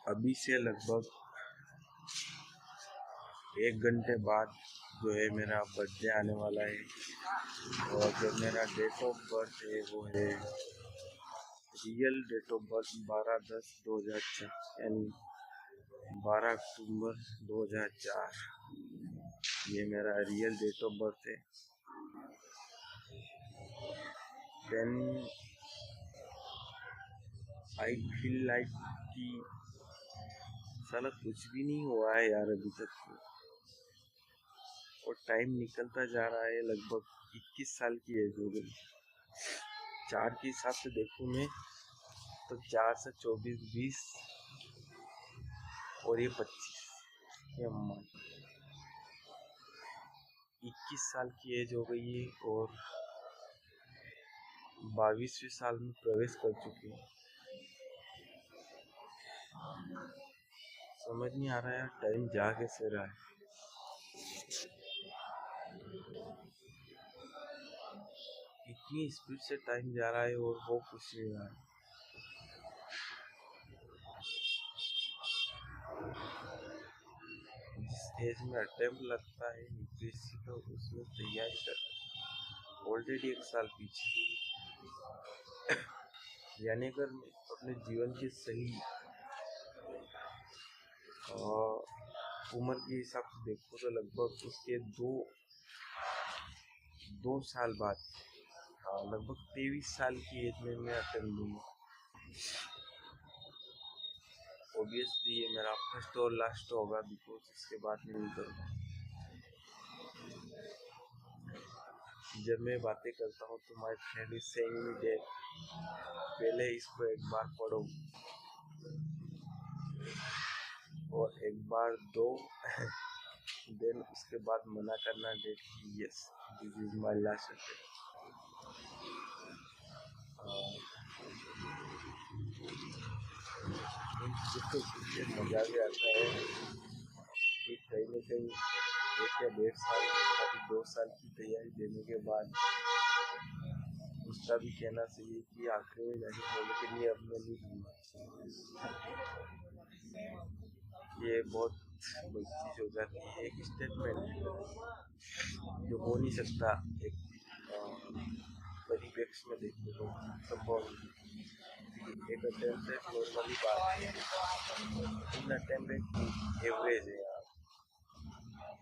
अभी से लगभग 1 घंटे बाद जो है मेरा बर्थडे आने वाला है। और जो मेरा डेट ऑफ बर्थ है वो है रियल डेट ऑफ बर्थ 12/10/2004 यानी 12 अक्टूबर 2004। ये मेरा रियल डेट ऑफ बर्थ है। देन आई फील लाइक कि साला कुछ भी नहीं हुआ है यार अभी तक, और टाइम निकलता जा रहा है। लगभग 21 साल की एज हो गई। 4 के हिसाब से देखूं मैं तो 4 से 24 20 और ये 25, ये 21 साल की एज हो गई है और 22वें साल में प्रवेश कर चुकी है। समझ नहीं आ रहा है टाइम जा कैसे रहा है। इतनी स्पीड से टाइम जा रहा है और वो कुछ नहीं रहा है। जिस एज में अटेम्प्ट लगता है यूपीएससी का, उसमें तैयारी कर ऑलरेडी 1 साल पीछे। यानी अगर मैं अपने जीवन के सही उम्र के हिसाब से देखूँ तो लगभग उसके दो साल बाद, लगभग 23 साल की एज में मैं अटेम्प्ट लूँगा। ऑब्वियसली ये मेरा फर्स्ट और लास्ट होगा, बिकॉज इसके बाद नहीं करूँगा। जब मैं बातें करता हूँ तो my friend is saying me that पहले इसको एक बार पढ़ो और एक बार दो देन उसके बाद मना करना डेट की yes this is my last attempt. मजा भी आता है कि कहीं ना कहीं 1 या 1.5 साल या 2 साल की तैयारी देने के बाद उसका भी कहना चाहिए कि आखिरी में नहीं हो, लेकिन ये अब मैं नहीं दूंगा। ये बहुत बड़ी चीज हो जाती है, एक स्टेटमेंट जो हो नहीं सकता एक परिप्रेक्ष्य में देखने को संभव। एक अटेम्प्ट है नॉर्मली बात है, 3 अटेम्प्ट एक एवरेज है यार,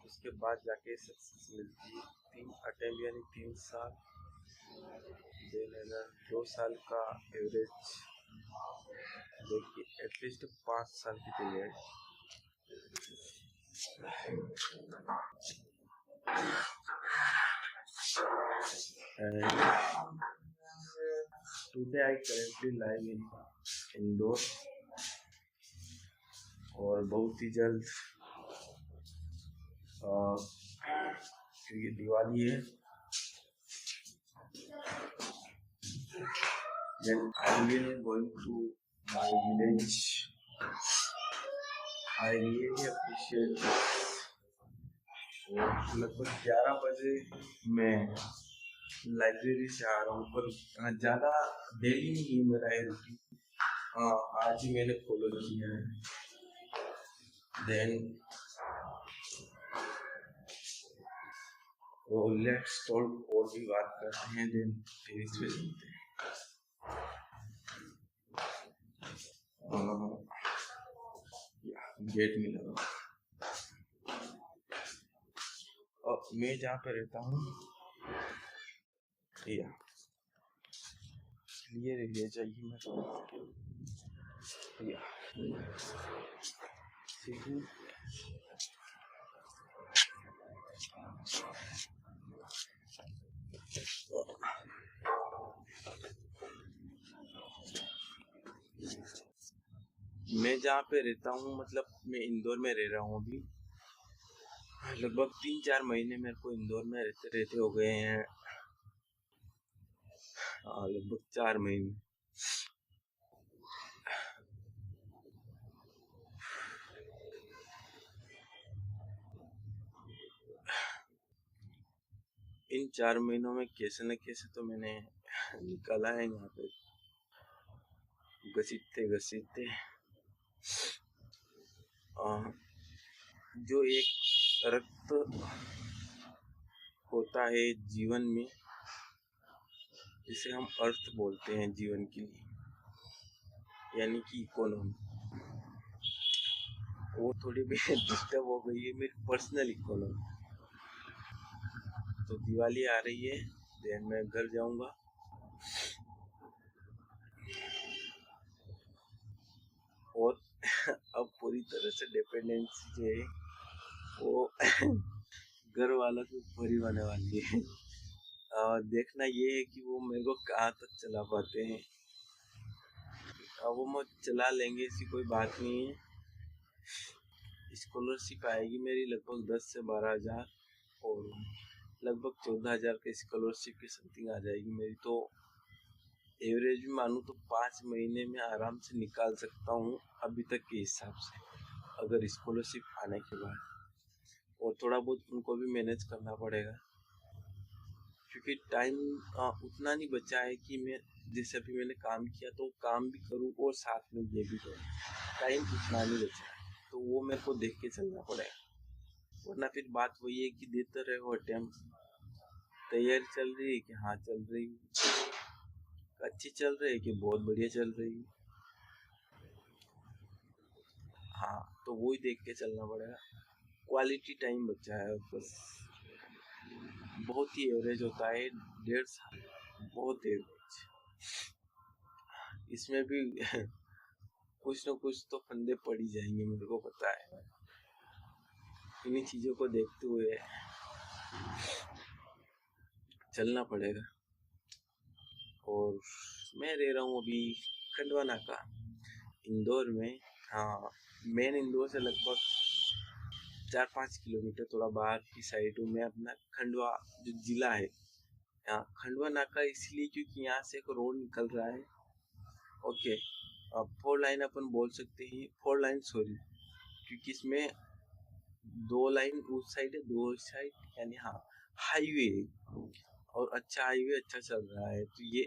उसके बाद जाके सक्सेस मिलती है। 3 अटेम्प्ट यानी 3 साल, देन अगर 2 साल का एवरेज देखिए एटलीस्ट 5 साल की तैयारी। Today I currently live in indoor और बहुत ही जल्द क्योंकि दिवाली है then I will going to my village. I really appreciate और लगभग 11 बजे मैं लाइब्रेरी से आ रहा हूँ, पर ज़्यादा डेली नहीं मेरा है रूटीन, आज ही मैंने फॉलो किया है। देन वो लेट्स टॉक और भी बात करते हैं, देन फिर इस पे चलते हैं। गेट में लगा और मैं जहाँ पे रहता हूँ या क्लियर एरिया चाहिए मैं या मैं जहाँ पे रहता हूँ, मतलब मैं इंदौर में रह रहा हूँ अभी। लगभग 3-4 महीने मेरे को इंदौर में रहते रहते हो गए हैं। लगभग 4 महीने। इन 4 महीनों में कैसे न कैसे तो मैंने निकाला है यहाँ पे, घसीटते घसीटते। जो एक रक्त होता है जीवन में, जिसे हम अर्थ बोलते हैं जीवन के लिए, यानी कि इकोनॉमी, वो थोड़ी भी डिस्टर्ब हो गई है, मेरी पर्सनल इकोनॉमी। तो दिवाली आ रही है, देन मैं घर जाऊंगा और अब पूरी तरह से डिपेंडेंसी जो है वो घर वालों के ऊपर ही होने वाली है। देखना ये है कि वो मेरे को कहाँ तक चला पाते हैं। वो मैं चला लेंगे, ऐसी कोई बात नहीं है। स्कॉलरशिप आएगी मेरी लगभग 10 से 12 हज़ार, और लगभग 14 हज़ार के स्कॉलरशिप की समथिंग आ जाएगी मेरी। तो एवरेज भी मानूँ तो 5 महीने में आराम से निकाल सकता हूँ अभी तक के हिसाब से, अगर स्कॉलरशिप आने के बाद। और थोड़ा बहुत उनको भी मैनेज करना पड़ेगा, क्योंकि टाइम उतना नहीं बचा है कि मैं, जैसे अभी मैंने काम किया तो काम भी करूँ और साथ में ये भी करूँ। टाइम उतना नहीं बचा है, तो वो मेरे को देख के चलना पड़ेगा, वरना फिर बात वही है कि देते रहे वो अटेम्प्ट। तैयारी चल रही है कि हाँ चल रही है, अच्छी चल रही है कि बहुत बढ़िया चल रही है, हाँ, तो वो ही देख के चलना पड़ेगा। क्वालिटी टाइम बचा है बस, बहुत ही एवरेज होता है 1.5 साल, बहुत एवरेज। इसमें भी कुछ न कुछ तो फंदे पड़ ही जाएंगे, मेरे को पता है। इन्हीं चीज़ों को देखते हुए चलना पड़ेगा। और मैं रह रहा हूँ अभी खंडवा नाका, इंदौर में। हाँ, मेन इंदौर से लगभग 4-5 किलोमीटर थोड़ा बाहर की साइड हूँ मैं। अपना खंडवा जो जिला है, यहाँ खंडवा नाका इसलिए क्योंकि यहाँ से एक रोड निकल रहा है। ओके, 4 लाइन अपन बोल सकते हैं, 4 लाइन सॉरी, क्योंकि इसमें 2 लाइन उस साइड है, 2 साइड, यानी हाँ हाईवे, और अच्छा हाईवे अच्छा चल रहा है। तो ये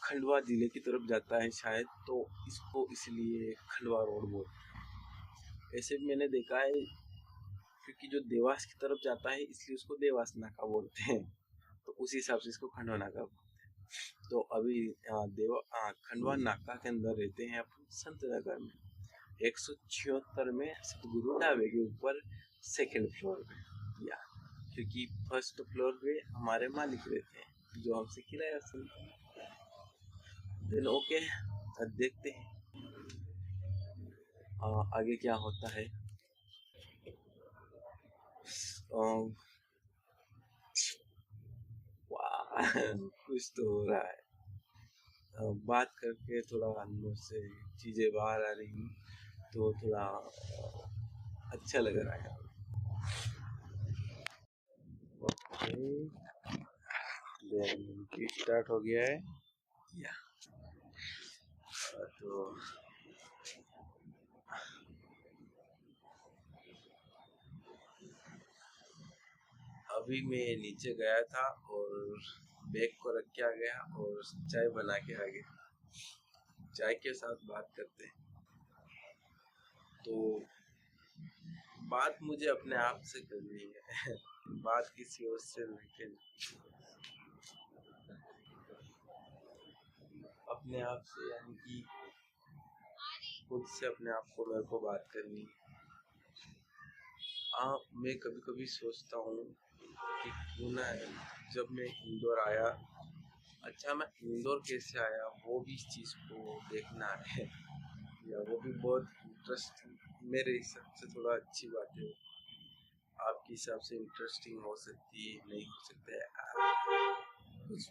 खंडवा जिले की तरफ जाता है शायद, तो इसको इसलिए खंडवा रोड बोलते हैं। ऐसे भी मैंने देखा है, क्योंकि जो देवास की तरफ जाता है इसलिए उसको देवास नाका बोलते हैं, तो उसी हिसाब से इसको खंडवा नाका बोलते हैं। तो अभी खंडवा नाका के अंदर रहते हैं अपन संत नगर में, 176 में सतगुरु ढाबे के ऊपर 2nd फ्लोर पे। या क्योंकि 1st फ्लोर पे हमारे मालिक रहते हैं जो हमसे किराया सुनते हैं। देन ओके, देखते हैं आगे क्या होता है। वाह कुछ तो हो रहा है। बात करके थोड़ा अंदर से चीज़ें बाहर आ रही हैं, तो थोड़ा अच्छा लग रहा है। देन स्टार्ट हो गया है। या तो अभी मैं नीचे गया था और बैग को रख के आ गया और चाय बना के आ गया। चाय के साथ बात करते हैं। तो बात मुझे अपने आप से करनी है बात किसी और से नहीं, अपने आप से, यानी कि खुद से अपने आप को मेरे को बात करनी है। मैं कभी कभी सोचता हूँ कि क्यों ना जब मैं इंदौर आया, अच्छा मैं इंदौर कैसे आया वो भी इस चीज़ को देखना है, या वो भी बहुत इंटरेस्टिंग मेरे हिसाब से थोड़ा अच्छी बात है। आपके हिसाब से इंटरेस्टिंग हो सकती है, नहीं हो सकता है कुछ।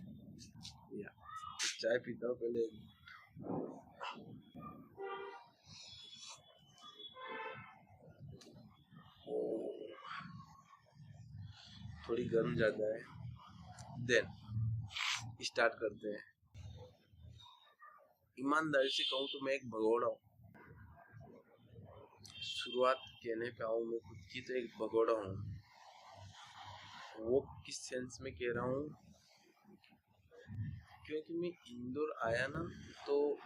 या चाय पीता हूँ पहले। थोड़ी गर्म ज़्यादा है, देन स्टार्ट करते हैं। ईमानदारी से कहूँ तो मैं एक भगोड़ा हूँ। शुरुआत कहने पे आऊँ मैं खुद की तो एक भगोड़ा हूँ। वो किस सेंस में कह रहा हूँ, क्योंकि मैं इंदौर आया ना, तो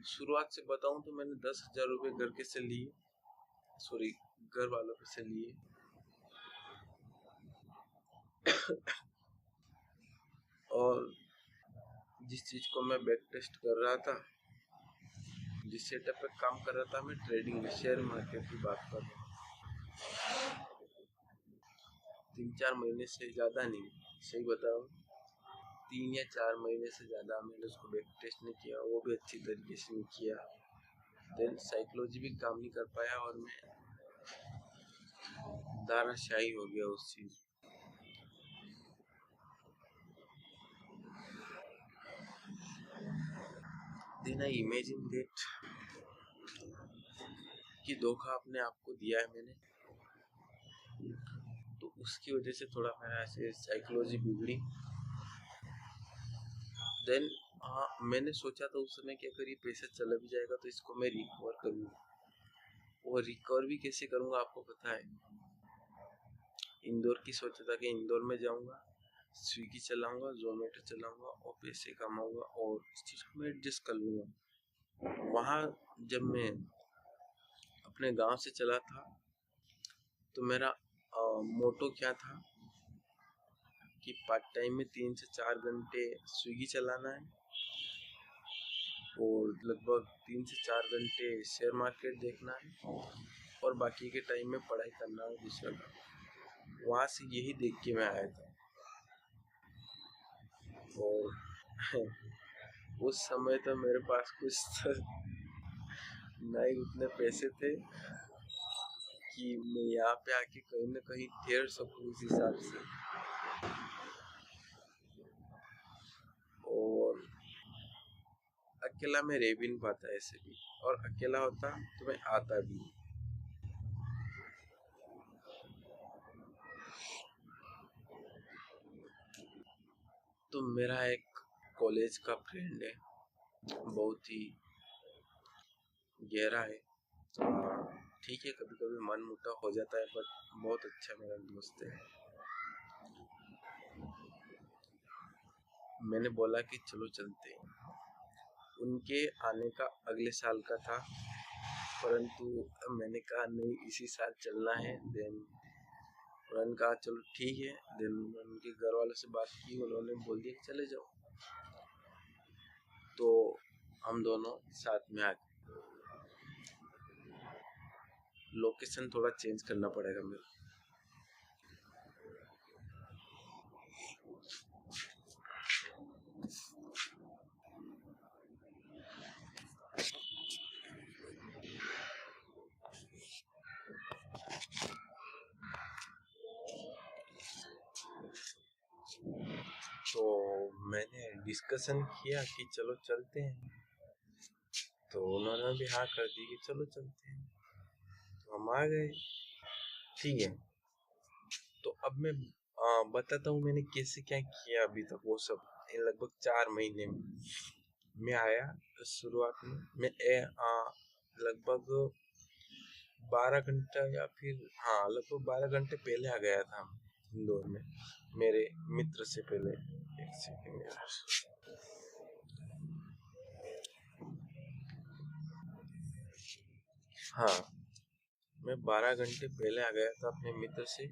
शुरुआत से बताऊं तो मैंने 10,000 रुपये घर के से लिए, सॉरी घर वालों के से लिए। और जिस चीज को मैं बैक टेस्ट कर रहा था, जिस सेटअप पे काम कर रहा था, मैं ट्रेडिंग शेयर मार्केट की बात कर रहा हूँ। 3-4 महीने से ज़्यादा नहीं, सही बता रहा हूँ, 3 या 4 महीने से ज़्यादा मैंने उसको बैक टेस्ट नहीं किया, वो भी अच्छी तरीके से नहीं किया। देन साइकोलॉजी भी काम नहीं कर पाया और मैं दाराशाही हो गया उस चीज़। देन आई इमेजिन दैट कि धोखा अपने आप को दिया है मैंने, तो उसकी वजह से थोड़ा मेरा ऐसे साइकोलॉजी बिगड़ी। देन हाँ, मैंने सोचा था उस समय कि अगर ये पैसा चला भी जाएगा तो इसको मैं रिकवर करूँगा। वो रिकवर भी कैसे करूँगा आपको पता है? इंदौर की सोचा था कि इंदौर में जाऊँगा, स्विगी चलाऊँगा, जोमेटो चलाऊँगा और पैसे कमाऊँगा और इस चीज़ को मैं एडजस्ट कर लूँगा। वहाँ जब मैं अपने गांव से चला था तो मेरा मोटो क्या था कि पार्ट टाइम में 3 से 4 घंटे स्विगी चलाना है और लगभग 3 से 4 घंटे शेयर मार्केट देखना है और बाकी के टाइम में पढ़ाई करना है दूसरा काम। वहाँ से यही देख के मैं आया था। और उस समय तो मेरे पास कुछ ना ही उतने पैसे थे कि मैं यहाँ पे आके कहीं ना कहीं ठहर सकूँ उस हिसाब से। और अकेला मैं रह भी नहीं पाता ऐसे भी, और अकेला होता तो मैं आता भी। तो मेरा एक कॉलेज का फ्रेंड है, बहुत ही गहरा है। ठीक है, कभी कभी मन मुटाव हो जाता है, बट बहुत अच्छा मेरा दोस्त है। मैंने बोला कि चलो चलते हैं। उनके आने का अगले साल का था, परंतु मैंने कहा नहीं, इसी साल चलना है। देन उन्होंने कहा चलो ठीक है। देन उनके घर वालों से बात की, उन्होंने बोल दिया चले जाओ, तो हम दोनों साथ में आ गए। लोकेशन थोड़ा चेंज करना पड़ेगा मेरे। तो मैंने डिस्कशन किया कि चलो चलते हैं, तो उन्होंने भी हाँ कर दी कि चलो चलते हैं, तो हम आ गए। ठीक है, तो अब मैं बताता हूँ मैंने कैसे क्या किया अभी तक। वो सब लगभग 4 महीने में मैं आया। तो शुरुआत में मैं लगभग 12 घंटा या फिर हाँ लगभग 12 घंटे पहले आ गया था इंदौर में, मेरे मित्र से पहले। एक सेकंड यार। हाँ, मैं 12 घंटे पहले आ गया था अपने मित्र से,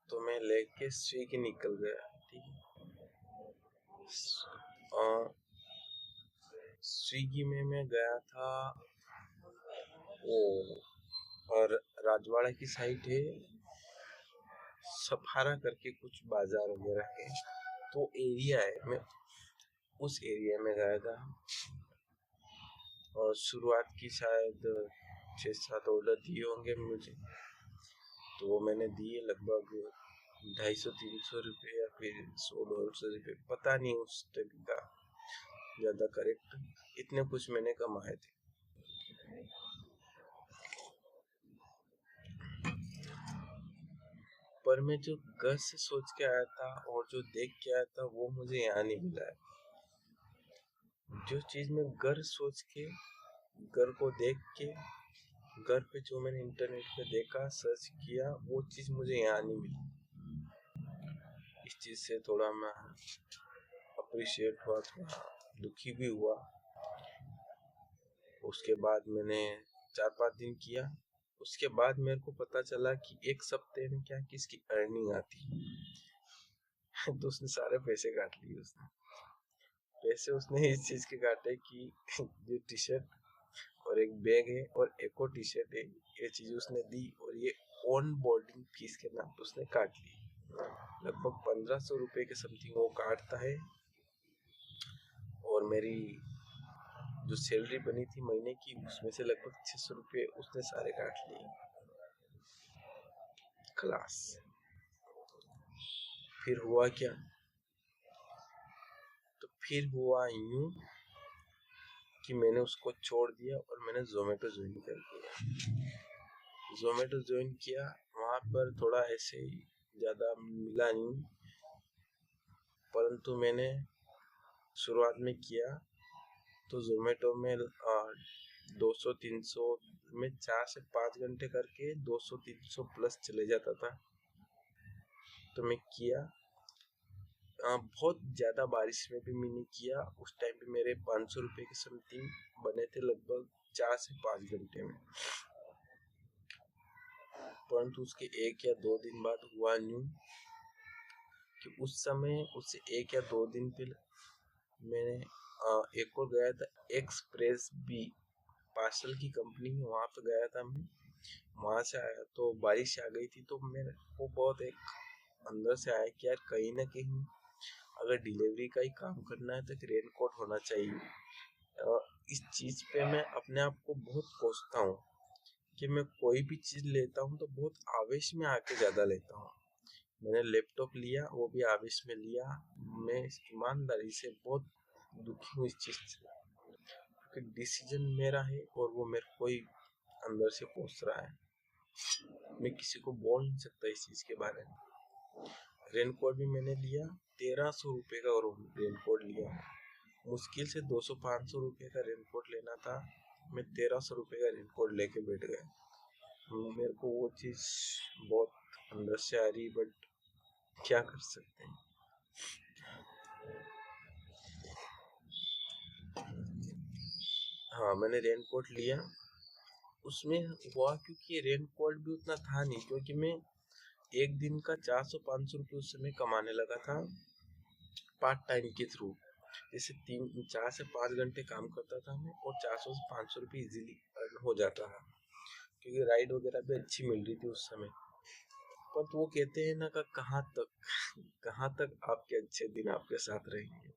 तो मैं लेके स्विगी निकल गया। ठीक है, स्विगी में मैं गया था वो, और राजवाड़ा की साइड है, सफारा करके कुछ बाजार वगैरह है, तो एरिया है, मैं उस एरिया में गया था। और शुरुआत की शायद 6-7 ऑर्डर दिए होंगे मुझे, तो वो मैंने दिए लगभग 250-300 रुपये या फिर 100-150 रुपये, पता नहीं उस टाइम का ज़्यादा करेक्ट, इतने कुछ मैंने कमाए थे। पर मैं जो घर से सोच के आया था और जो देख के आया था वो मुझे यहाँ नहीं मिला है। जो चीज़ मैं घर सोच के, घर को देख के, घर पे जो मैंने इंटरनेट पे देखा, सर्च किया, वो चीज़ मुझे यहाँ नहीं मिली। इस चीज़ से थोड़ा मैं अप्रिशिएट हुआ, थोड़ा दुखी भी हुआ। उसके बाद मैंने 4-5 दिन किया। उसके बाद मेरे को पता चला कि एक सप्ते में क्या किसकी अर्निंग आती है। तो उसने सारे पैसे काट लिए। उसने इस चीज के काटे कि ये टी शर्ट और एक बैग है और एक और टी शर्ट है, ये चीज उसने दी और ये ऑन बोर्डिंग फीस के नाम पे उसने काट ली। लगभग 1500 रुपए के समथिंग वो काटता है। और मेरी जो सैलरी बनी थी महीने की, उसमें से लगभग 600 रुपये उसने सारे काट लिए। क्लास। फिर हुआ क्या? तो फिर हुआ यूं कि मैंने उसको छोड़ दिया और मैंने जोमेटो ज्वाइन कर दिया। जोमेटो ज्वाइन किया, वहाँ पर थोड़ा ऐसे ही ज़्यादा मिला नहीं, परंतु मैंने शुरुआत में किया तो जोमेटो में 200-300 में 4 से 5 घंटे करके 200-300 प्लस चले जाता था। तो मैं किया। बहुत ज़्यादा बारिश में भी मैंने किया। उस टाइम पे मेरे 500 रुपये के समथिंग बने थे, लगभग 4 से 5 घंटे में। परंतु उसके 1 या 2 दिन बाद हुआ न्यू कि उस समय उससे 1 या 2 दिन पहले मैंने एक और गया था, एक्सप्रेस बी पार्सल की कंपनी है, वहाँ पे गया था मैं। वहाँ से आया तो बारिश आ गई थी, तो मेरे को बहुत एक अंदर से आया कि यार कहीं ना कहीं अगर डिलीवरी का ही काम करना है तो एक रेन कोट होना चाहिए। इस चीज़ पे मैं अपने आप को बहुत कोसता हूँ कि मैं कोई भी चीज़ लेता हूँ तो बहुत आवेश में आके ज़्यादा लेता हूँ। मैंने लैपटॉप लिया, वो भी आवेश में लिया। मैं ईमानदारी से बहुत दुखी हूँ इस चीज़ से, क्योंकि डिसीजन मेरा है और वो मेरे को ही अंदर से कोस रहा है। मैं किसी को बोल नहीं सकता इस चीज़ के बारे में। रेनकोट भी मैंने लिया, 1300 रुपये का रेनकोट लिया। मुश्किल से 200-500 रुपये का रेनकोट लेना था, मैं 1300 रुपये का रेनकोट लेके बैठ गया। मेरे को वो चीज़ बहुत अंदर से आ रही, बट क्या कर सकते हैं। हाँ, मैंने रेनकोट लिया। उसमें हुआ क्योंकि रेनकोट भी उतना था नहीं, क्योंकि मैं एक दिन का 400-500 रुपये उस समय कमाने लगा था पार्ट टाइम के थ्रू। जैसे 4 से 5 घंटे काम करता था मैं और 400 से 500 रुपये इजीली अर्न हो जाता था, क्योंकि राइड वगैरह भी अच्छी मिल रही थी उस समय। पर तो वो कहते हैं ना, का कहाँ तक आपके अच्छे दिन आपके साथ रहेंगे,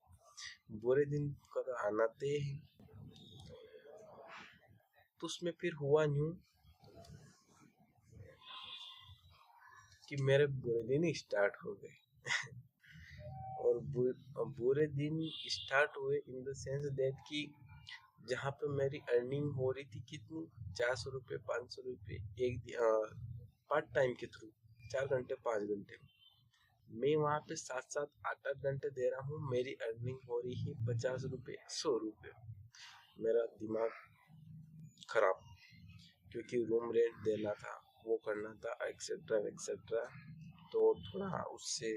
बुरे दिन कद आनाते हैं। तो उसमें फिर हुआ न्यू कि मेरे बुरे दिन स्टार्ट हो गए। और बुरे दिन स्टार्ट हुए इन द सेंस दैट कि जहाँ पे मेरी अर्निंग हो रही थी कितनी, 400 रुपये 500 रुपये एक पार्ट टाइम के थ्रू, 4 घंटे 5 घंटे मैं वहाँ पे 7-7 8-8 घंटे दे रहा हूँ, मेरी अर्निंग हो रही है 50 रुपये 100 रुपये। मेरा दिमाग खराब, क्योंकि रूम रेंट देना था, वो करना था, एक्सेट्रा एक्सेट्रा। तो थोड़ा उससे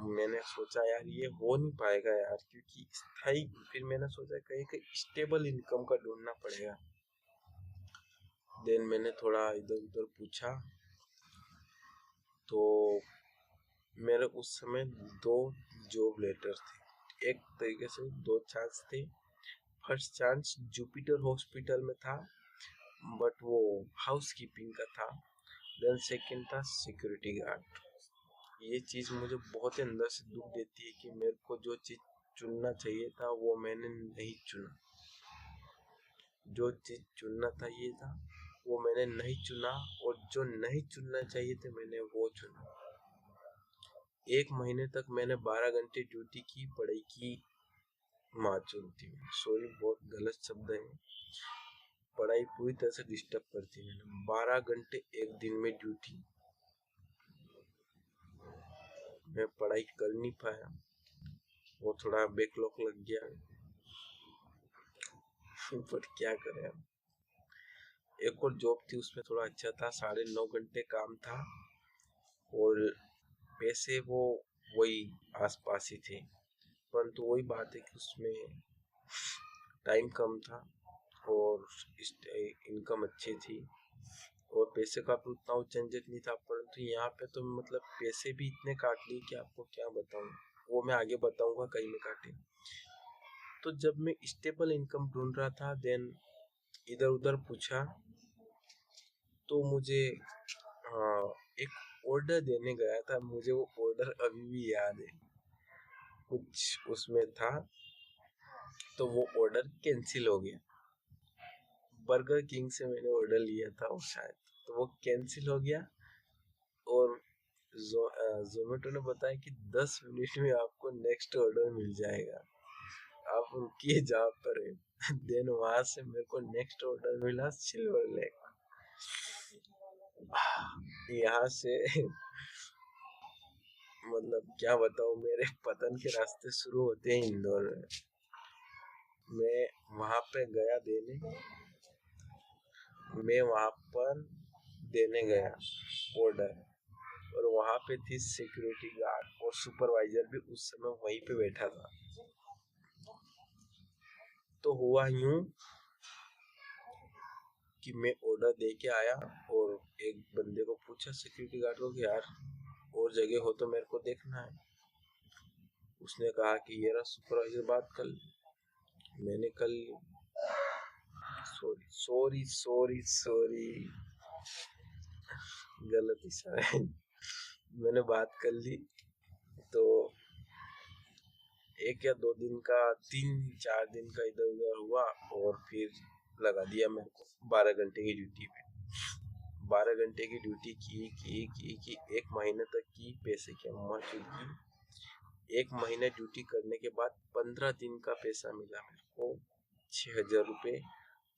मैंने सोचा यार ये हो नहीं पाएगा यार, क्योंकि स्थायी, फिर मैंने सोचा कहीं कहीं स्टेबल इनकम का ढूंढना पड़ेगा। देन मैंने थोड़ा इधर उधर पूछा, तो मेरे उस समय 2 जॉब लेटर थे। एक तरीके से 2 चांस थे। फर्स्ट चांस जुपिटर हॉस्पिटल में था, बट वो हाउस कीपिंग का था। देन सेकंड था सिक्योरिटी गार्ड। ये चीज़ मुझे बहुत ही अंदर से दुख देती है कि मेरे को जो चीज़ चुनना चाहिए था वो मैंने नहीं चुना। जो चीज़ चुनना था ये था, वो मैंने नहीं चुना, और जो नहीं चुनना चाहिए थे मैंने वो चुना। 1 महीने तक मैंने 12 घंटे ड्यूटी की, पढ़ाई की, माचूल थी। सॉरी, बहुत गलत शब्द है। पढ़ाई पूरी तरह से डिस्टर्ब करती है। मैंने 12 घंटे एक दिन में ड्यूटी, मैं पढ़ाई कर नहीं पाया, वो थोड़ा बैकलॉग लग गया। पर क्या करें अब। एक और जॉब थी, उसमें थोड़ा अच्छा था, 9.5 घंटे काम था और पैसे वो वही आसपास ही थे, परंतु वही बात है कि उसमें टाइम कम था और इनकम अच्छी थी और पैसे का भी उतना झंझट नहीं था। परंतु यहाँ पे तो मतलब पैसे भी इतने काट लिए कि आपको क्या बताऊं, वो मैं आगे बताऊंगा कहीं में काटे। तो जब मैं स्टेबल इनकम ढूंढ रहा था, देन इधर उधर पूछा तो मुझे एक ऑर्डर देने गया था। मुझे वो ऑर्डर अभी भी याद है, कुछ उसमें था तो वो ऑर्डर कैंसिल हो गया। बर्गर किंग से मैंने ऑर्डर लिया था वो शायद, तो वो कैंसिल हो गया और जोमेटो ने बताया कि 10 मिनट में आपको नेक्स्ट ऑर्डर मिल जाएगा, आप रुकिए जहाँ पर है। देन वहां से मेरे को नेक्स्ट ऑर्डर मिला सिल्वर लेक। यहाँ से मतलब क्या बताऊं, मेरे पतन के रास्ते शुरू होते हैं इंदौर में। मैं वहां पे गया देने, मैं वहां पर देने गया ऑर्डर और वहां पे थी सिक्योरिटी गार्ड और सुपरवाइजर भी उस समय वहीं पे बैठा था। तो हुआ यूं कि मैं ऑर्डर दे के आया और एक बंदे को पूछा सिक्योरिटी गार्ड को कि यार और जगह हो तो मेरे को देखना है। उसने कहा कि ये रहा सुपरवाइजर, बात कर। मैंने कल सॉरी सॉरी सॉरी सॉरी गलत इशारा है। मैंने बात कर ली तो 1 या 2 दिन का, 3-4 दिन का इधर उधर हुआ और फिर लगा दिया मेरे को 12 घंटे की ड्यूटी पे। 12 घंटे की ड्यूटी की 1 महीने तक की, पैसे की अम्मा चुकी। 1 महीने ड्यूटी करने के बाद 15 दिन का पैसा मिला मेरे को, 6,000 रुपये।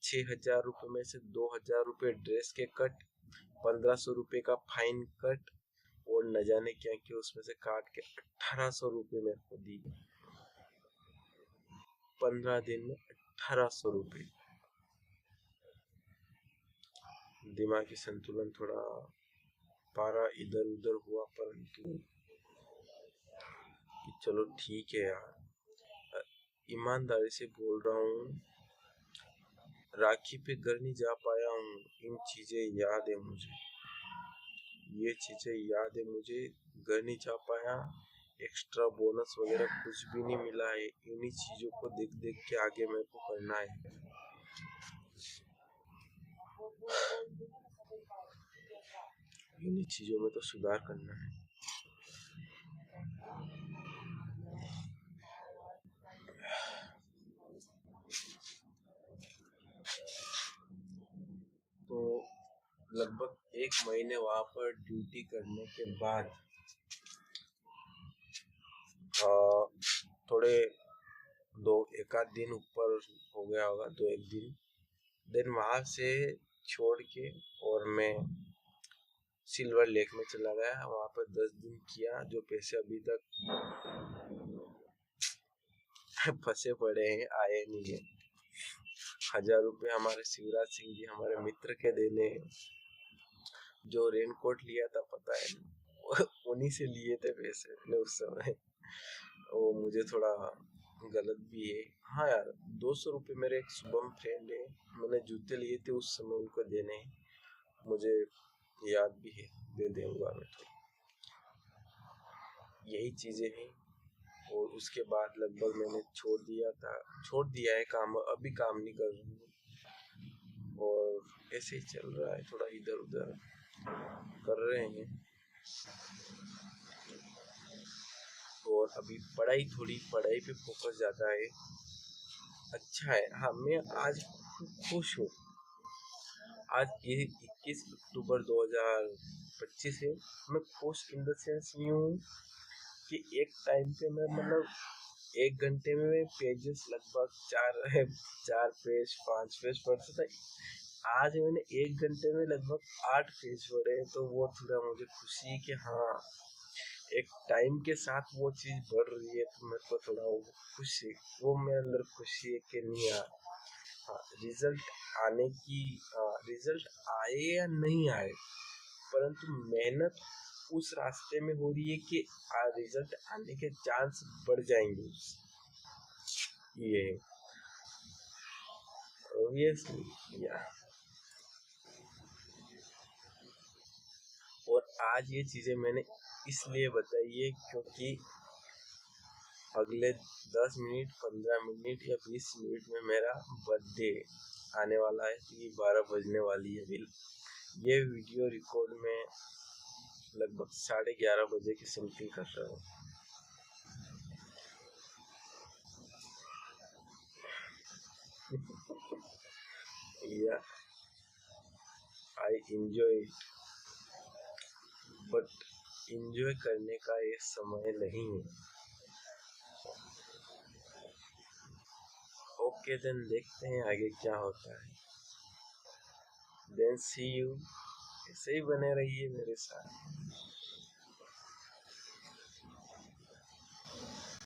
6,000 रुपये में से 2,000 रुपये ड्रेस के कट, 1,500 रुपये का फाइन कट और न जाने क्या क्या उसमें से काट के 1,800 रुपये मेरे को दी। 15 दिन में 1,800 रुपये। दिमागी संतुलन थोड़ा पारा इधर उधर हुआ, परंतु चलो ठीक है यार, ईमानदारी से बोल रहा हूँ, राखी पे घर नहीं जा पाया हूँ। इन चीजें याद है मुझे, ये चीजें याद है मुझे, घर नहीं जा पाया, एक्स्ट्रा बोनस वगैरह कुछ भी नहीं मिला है। इन्हीं चीजों को देख देख के आगे मेरे को करना है। इन्हीं चीजों में तो सुधार करना है। तो लगभग 1 महीने वहां पर ड्यूटी करने के बाद थोड़े 1 आध दिन ऊपर हो गया होगा, 2 एक दिन। देन वहां से छोड़ के और मैं सिल्वर लेक में चला गया। वहां पर 10 दिन किया, जो पैसे अभी तक फंसे पड़े हैं, आए नहीं है। 1,000 रुपये हमारे शिवराज सिंह जी हमारे मित्र के देने, जो रेनकोट लिया था पता है, उन्हीं से लिए थे पैसे मैंने उस समय। वो मुझे थोड़ा गलत भी है। हाँ यार, 200 रुपये मेरे एक शुभम फ्रेंड है, मैंने जूते लिए थे उस समय, उनको देने, मुझे याद भी है, दे दूंगा मैं। तो यही चीजें हैं। और उसके बाद लगभग मैंने छोड़ दिया है काम, अभी काम नहीं कर रहा हूँ और ऐसे ही चल रहा है, थोड़ा इधर उधर कर रहे हैं। और अभी पढ़ाई पे फोकस ज्यादा है। अच्छा है। हाँ, मैं आज खुश हूँ। आज 21 अक्टूबर 2025 है। मैं खुश इन द सेंस नहीं हूँ कि एक टाइम पे मैं मतलब 1 घंटे में मैं पेजेस लगभग 4 पेज 5 पेज पढ़ता था। आज मैंने 1 घंटे में लगभग 8 पेज पढ़े, तो वो थोड़ा मुझे खुशी कि हाँ एक टाइम के साथ वो चीज बढ़ रही है तो मेरे को थोड़ा वो खुशी, वो मेरे अंदर खुशी है कि नहीं यार, हाँ, रिजल्ट आने की, रिजल्ट आए या नहीं आए, परंतु मेहनत उस रास्ते में हो रही है कि रिजल्ट आने के चांस बढ़ जाएंगे। ये ऑब्वियसली या, और आज ये चीजें मैंने इसलिए बताई है क्योंकि अगले 10 मिनट 15 मिनट या 20 मिनट में मेरा बर्थडे आने वाला है, कि 12 बजने वाली है बिल। ये वीडियो रिकॉर्ड में लगभग 11:30 बजे की समथिंग कर रहा हूँ। या I enjoy it, but enjoy करने का ये समय नहीं है। ओके देन, देखते हैं आगे क्या होता है। देन सी यू, ऐसे ही बने रहिए मेरे साथ।